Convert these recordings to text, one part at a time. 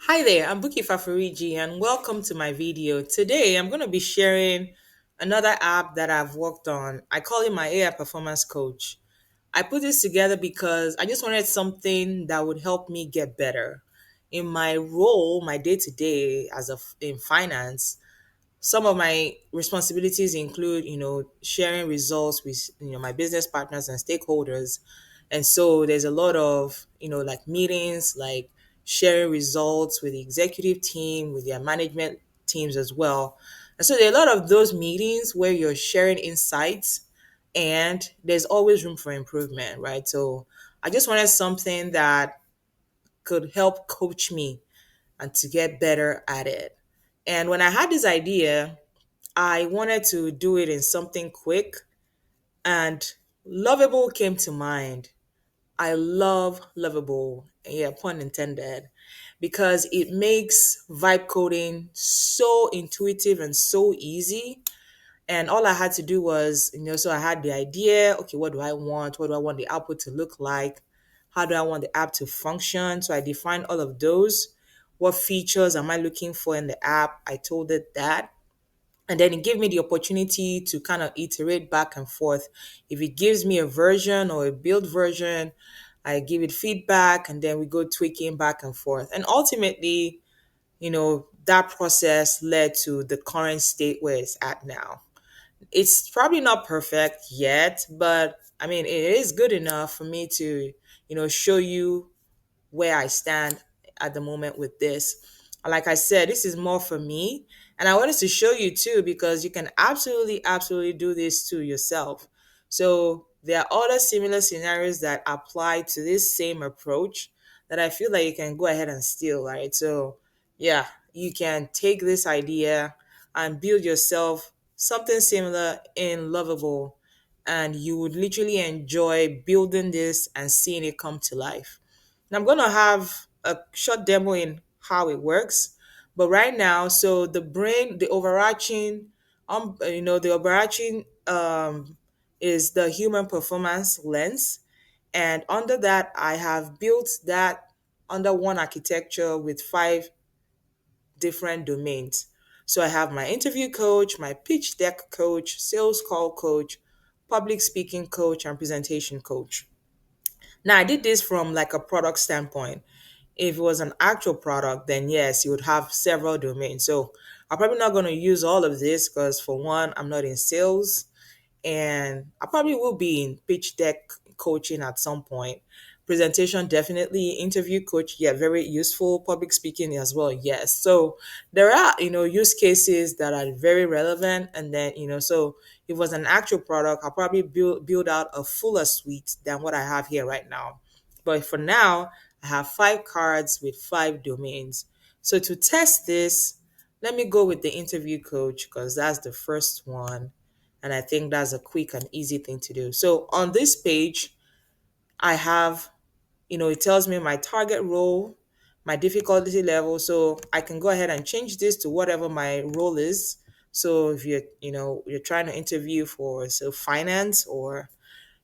Hi there, I'm Buki Fafariji and welcome to my video. Today I'm going to be sharing another app that I've worked on. I call it my AI performance coach. I put this together because I just wanted something that would help me get better. In my role, my day to day as in finance, some of my responsibilities include sharing results with my business partners and stakeholders, and so there's a lot of like meetings, like sharing results with the executive team, with their management teams as well. And so there are a lot of those meetings where you're sharing insights, and there's always room for improvement, right? So I just wanted something that could help coach me and to get better at it. And when I had this idea, I wanted to do it in something quick, and Lovable came to mind. I love Lovable, yeah, pun intended, because it makes vibe coding so intuitive and so easy. And all I had to do was, so I had the idea, okay, what do I want? What do I want the output to look like? How do I want the app to function? So I defined all of those. What features am I looking for in the app? I told it that, and then it gave me the opportunity to kind of iterate back and forth. If it gives me a version or a build version, I give it feedback, and then we go tweaking back and forth, and ultimately, that process led to the current state where it's at now. It's probably not perfect yet, but I mean, it is good enough for me to show you where I stand at the moment with this. Like I said, this is more for me. And I wanted to show you too, because you can absolutely do this to yourself. So there are other similar scenarios that apply to this same approach that I feel like you can go ahead and steal, right? So yeah, you can take this idea and build yourself something similar in Lovable, and you would literally enjoy building this and seeing it come to life. And I'm going to have a short demo in how it works. But right now, so the brain, the overarching is the human performance lens. And under that, I have built that under one architecture with five different domains. So I have my interview coach, my pitch deck coach, sales call coach, public speaking coach, and presentation coach. Now, I did this from like a product standpoint. If it was an actual product, then yes, you would have several domains. So I'm probably not going to use all of this because, for one, I'm not in sales, and I probably will be in pitch deck coaching at some point. Presentation, definitely. Interview coach, yeah, very useful. Public speaking as well, yes. So there are, use cases that are very relevant. And then, so if it was an actual product, I'll probably build out a fuller suite than what I have here right now. But for now, I have five cards with five domains. So to test this, let me go with the interview coach because that's the first one. And I think that's a quick and easy thing to do. So on this page, I have, it tells me my target role, my difficulty level. So I can go ahead and change this to whatever my role is. So if you're trying to interview for finance or,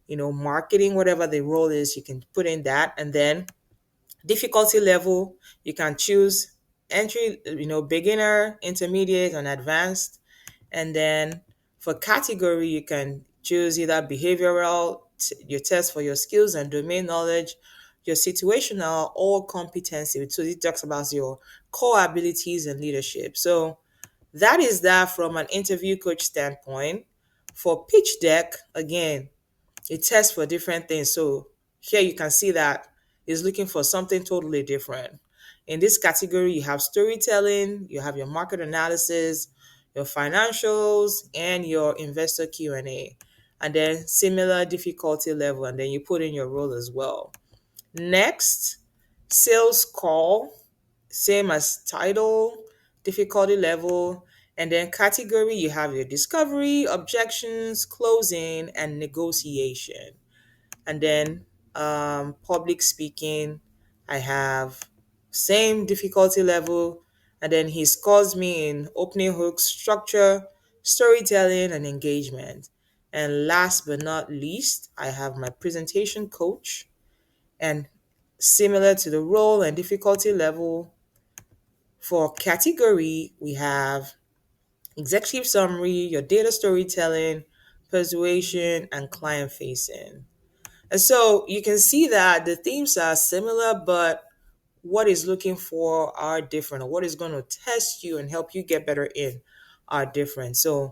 marketing, whatever the role is, you can put in that. And then difficulty level, you can choose entry, beginner, intermediate, and advanced. And then for category, you can choose either behavioral, your test for your skills and domain knowledge, your situational, or competency. So it talks about your core abilities and leadership. So that is that from an interview coach standpoint. For pitch deck, again, it tests for different things. So here you can see that it's looking for something totally different. In this category, you have storytelling, you have your market analysis, your financials, and your investor Q&A. And then similar difficulty level, and then you put in your role as well. Next, sales call, same as title, difficulty level, and then category, you have your discovery, objections, closing, and negotiation. And then public speaking, I have same difficulty level, and then he scores me in opening hooks, structure, storytelling, and engagement. And last but not least, I have my presentation coach, and similar to the role and difficulty level, For category, we have executive summary, your data storytelling, persuasion, and client facing. And so you can see that the themes are similar, but what is looking for are different, or what is going to test you and help you get better in are different. So